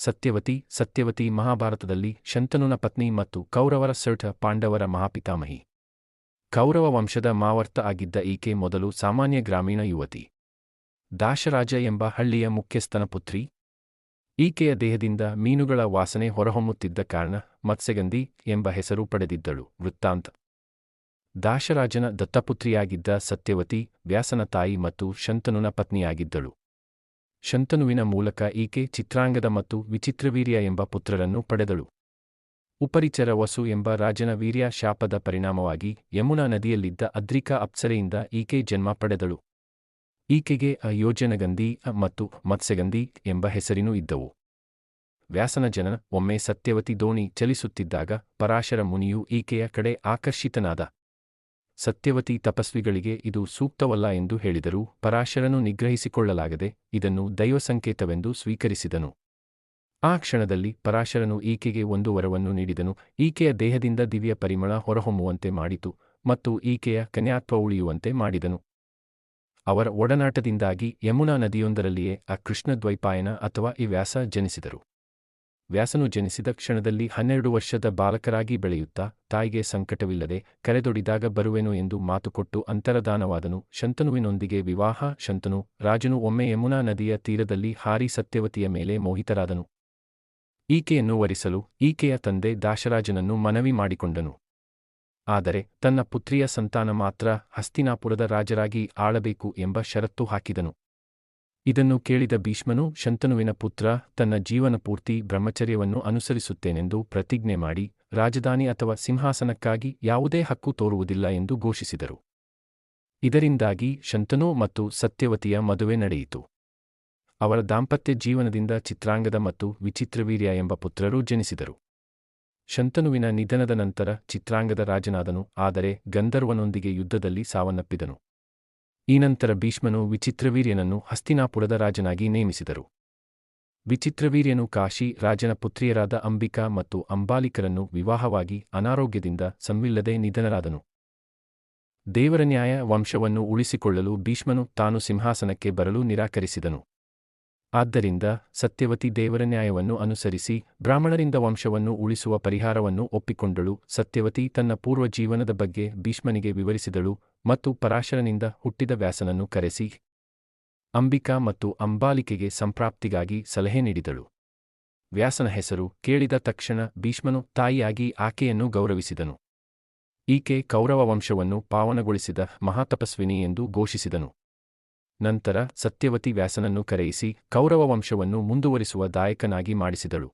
ಸತ್ಯವತಿ ಮಹಾಭಾರತದಲ್ಲಿ ಶಂತನುನ ಪತ್ನಿ ಮತ್ತು ಕೌರವರ ಸೃಢ ಪಾಂಡವರ ಮಹಾಪಿತಾಮಹಿ. ಕೌರವ ವಂಶದ ಮಾವರ್ತ ಆಗಿದ್ದ ಈಕೆ ಮೊದಲು ಸಾಮಾನ್ಯ ಗ್ರಾಮೀಣ ಯುವತಿ. ದಾಶರಾಜ ಎಂಬ ಹಳ್ಳಿಯ ಮುಖ್ಯಸ್ಥನ ಪುತ್ರಿ. ಈಕೆಯ ದೇಹದಿಂದ ಮೀನುಗಳ ವಾಸನೆ ಹೊರಹೊಮ್ಮುತ್ತಿದ್ದ ಕಾರಣ ಮತ್ಸ್ಯಗಂಧಿ ಎಂಬ ಹೆಸರು ಪಡೆದಿದ್ದಳು. ವೃತ್ತಾಂತ. ದಾಶರಾಜನ ದತ್ತಪುತ್ರಿಯಾಗಿದ್ದ ಸತ್ಯವತಿ ವ್ಯಾಸನ ತಾಯಿ ಮತ್ತು ಶಂತನುನ ಪತ್ನಿಯಾಗಿದ್ದಳು. ಶಂತನುವಿನ ಮೂಲಕ ಈಕೆ ಚಿತ್ರಾಂಗದ ಮತ್ತು ವಿಚಿತ್ರವೀರ್ಯ ಎಂಬ ಪುತ್ರರನ್ನು ಪಡೆದಳು. ಉಪರಿಚರ ವಸು ಎಂಬ ರಾಜನ ವೀರ್ಯ ಶಾಪದ ಪರಿಣಾಮವಾಗಿ ಯಮುನಾ ನದಿಯಲ್ಲಿದ್ದ ಅದ್ರಿಕಾ ಅಪ್ಸರೆಯಿಂದ ಈಕೆ ಜನ್ಮ ಪಡೆದಳು. ಈಕೆಗೆ ಯೋಜನಗಂಧಿ ಮತ್ತು ಮತ್ಸ್ಯಗಂಧಿ ಎಂಬ ಹೆಸರಿನೂ ಇದ್ದವು. ವ್ಯಾಸನ ಜನನ. ಒಮ್ಮೆ ಸತ್ಯವತಿ ದೋಣಿ ಚಲಿಸುತ್ತಿದ್ದಾಗ ಪರಾಶರ ಮುನಿಯು ಈಕೆಯ ಕಡೆ ಆಕರ್ಷಿತನಾದ. ಸತ್ಯವತಿ ತಪಸ್ವಿಗಳಿಗೆ ಇದು ಸೂಕ್ತವಲ್ಲ ಎಂದು ಹೇಳಿದರೂ ಪರಾಶರನು ನಿಗ್ರಹಿಸಿಕೊಳ್ಳಲಾಗದೆ ಇದನ್ನು ದೈವಸಂಕೇತವೆಂದು ಸ್ವೀಕರಿಸಿದನು. ಆ ಕ್ಷಣದಲ್ಲಿ ಪರಾಶರನು ಈಕೆಗೆ ಒಂದು ವರವನ್ನು ನೀಡಿದನು. ಈಕೆಯ ದೇಹದಿಂದ ದಿವ್ಯ ಪರಿಮಳ ಹೊರಹೊಮ್ಮುವಂತೆ ಮಾಡಿತು ಮತ್ತು ಈಕೆಯ ಕನ್ಯಾತ್ವ ಉಳಿಯುವಂತೆ ಮಾಡಿದನು. ಅವರ ಒಡನಾಟದಿಂದಾಗಿ ಯಮುನಾ ನದಿಯೊಂದರಲ್ಲಿಯೇ ಕೃಷ್ಣದ್ವೈಪಾಯನ ಅಥವಾ ವ್ಯಾಸ ಜನಿಸಿದರು. ವ್ಯಾಸನು ಜನಿಸಿದ ಕ್ಷಣದಲ್ಲಿ 12 ವರ್ಷದ ಬಾಲಕರಾಗಿ ಬೆಳೆಯುತ್ತಾ ತಾಯಿಗೆ ಸಂಕಟವಿಲ್ಲದೆ ಕರೆದೊಡಿದಾಗ ಬರುವೆನು ಎಂದು ಮಾತುಕೊಟ್ಟು ಅಂತರಧಾನವಾದನು. ಶಂತನುವಿನೊಂದಿಗೆ ವಿವಾಹ. ಶಂತನು ರಾಜನು ಒಮ್ಮೆ ಯಮುನಾ ನದಿಯ ತೀರದಲ್ಲಿ ಹಾರಿ ಸತ್ಯವತಿಯ ಮೇಲೆ ಮೋಹಿತರಾದನು. ಈಕೆಯನ್ನು ವರಿಸಲು ಈಕೆಯ ತಂದೆ ದಾಶರಾಜನನ್ನು ಮನವಿ ಮಾಡಿಕೊಂಡನು. ಆದರೆ ತನ್ನ ಪುತ್ರಿಯ ಸಂತಾನ ಮಾತ್ರ ಹಸ್ತಿನಾಪುರದ ರಾಜರಾಗಿ ಆಳಬೇಕು ಎಂಬ ಷರತ್ತು ಹಾಕಿದನು. ಇದನ್ನು ಕೇಳಿದ ಭೀಷ್ಮನು ಶಂತನುವಿನ ಪುತ್ರ ತನ್ನ ಜೀವನಪೂರ್ತಿ ಬ್ರಹ್ಮಚರ್ಯವನ್ನು ಅನುಸರಿಸುತ್ತೇನೆಂದು ಪ್ರತಿಜ್ಞೆ ಮಾಡಿ ರಾಜಧಾನಿ ಅಥವಾ ಸಿಂಹಾಸನಕ್ಕಾಗಿ ಯಾವುದೇ ಹಕ್ಕು ತೋರುವುದಿಲ್ಲ ಎಂದು ಘೋಷಿಸಿದರು. ಇದರಿಂದಾಗಿ ಶಂತನು ಮತ್ತು ಸತ್ಯವತಿಯ ಮದುವೆ ನಡೆಯಿತು. ಅವರ ದಾಂಪತ್ಯ ಜೀವನದಿಂದ ಚಿತ್ರಾಂಗದ ಮತ್ತು ವಿಚಿತ್ರವೀರ್ಯ ಎಂಬ ಪುತ್ರರು ಜನಿಸಿದರು. ಶಂತನುವಿನ ನಿಧನದ ನಂತರ ಚಿತ್ರಾಂಗದ ರಾಜನಾದನು, ಆದರೆ ಗಂಧರ್ವನೊಂದಿಗೆ ಯುದ್ಧದಲ್ಲಿ ಸಾವನ್ನಪ್ಪಿದನು. ಈ ನಂತರ ಭೀಷ್ಮನು ವಿಚಿತ್ರವೀರ್ಯನನ್ನು ಹಸ್ತಿನಾಪುರದ ರಾಜನಾಗಿ ನೇಮಿಸಿದರು. ವಿಚಿತ್ರವೀರ್ಯನು ಕಾಶಿ ರಾಜನ ಪುತ್ರಿಯರಾದ ಅಂಬಿಕಾ ಮತ್ತು ಅಂಬಾಲಿಕರನ್ನು ವಿವಾಹವಾಗಿ ಅನಾರೋಗ್ಯದಿಂದ ಸಂವಿಲ್ಲದೆ ನಿಧನರಾದನು. ದೇವರನ್ಯಾಯ ವಂಶವನ್ನು ಉಳಿಸಿಕೊಳ್ಳಲು ಭೀಷ್ಮನು ತಾನು ಸಿಂಹಾಸನಕ್ಕೆ ಬರಲು ನಿರಾಕರಿಸಿದನು. ಆದ್ದರಿಂದ ಸತ್ಯವತಿ ದೇವರ ನ್ಯಾಯವನ್ನು ಅನುಸರಿಸಿ ಬ್ರಾಹ್ಮಣರಿಂದ ವಂಶವನ್ನು ಉಳಿಸುವ ಪರಿಹಾರವನ್ನು ಒಪ್ಪಿಕೊಂಡಳು. ಸತ್ಯವತಿ ತನ್ನ ಪೂರ್ವ ಜೀವನದ ಬಗ್ಗೆ ಭೀಷ್ಮನಿಗೆ ವಿವರಿಸಿದಳು ಮತ್ತು ಪರಾಶರನಿಂದ ಹುಟ್ಟಿದ ವ್ಯಾಸನನ್ನು ಕರೆಸಿ ಅಂಬಿಕಾ ಮತ್ತು ಅಂಬಾಲಿಕೆಗೆ ಸಂಪ್ರಾಪ್ತಿಗಾಗಿ ಸಲಹೆ ನೀಡಿದಳು. ವ್ಯಾಸನ ಹೆಸರು ಕೇಳಿದ ತಕ್ಷಣ ಭೀಷ್ಮನು ತಾಯಿಯಾಗಿ ಆಕೆಯನ್ನು ಗೌರವಿಸಿದನು. ಈಕೆ ಕೌರವ ವಂಶವನ್ನು ಪಾವನಗೊಳಿಸಿದ ಮಹಾತಪಸ್ವಿನಿ ಎಂದು ಘೋಷಿಸಿದನು. ನಂತರ ಸತ್ಯವತಿ ವ್ಯಾಸನನ್ನು ಕರೆಯಿಸಿ ಕೌರವ ವಂಶವನ್ನು ಮುಂದುವರಿಸುವ ದಾಯಕನಾಗಿ ಮಾಡಿಸಿದಳು.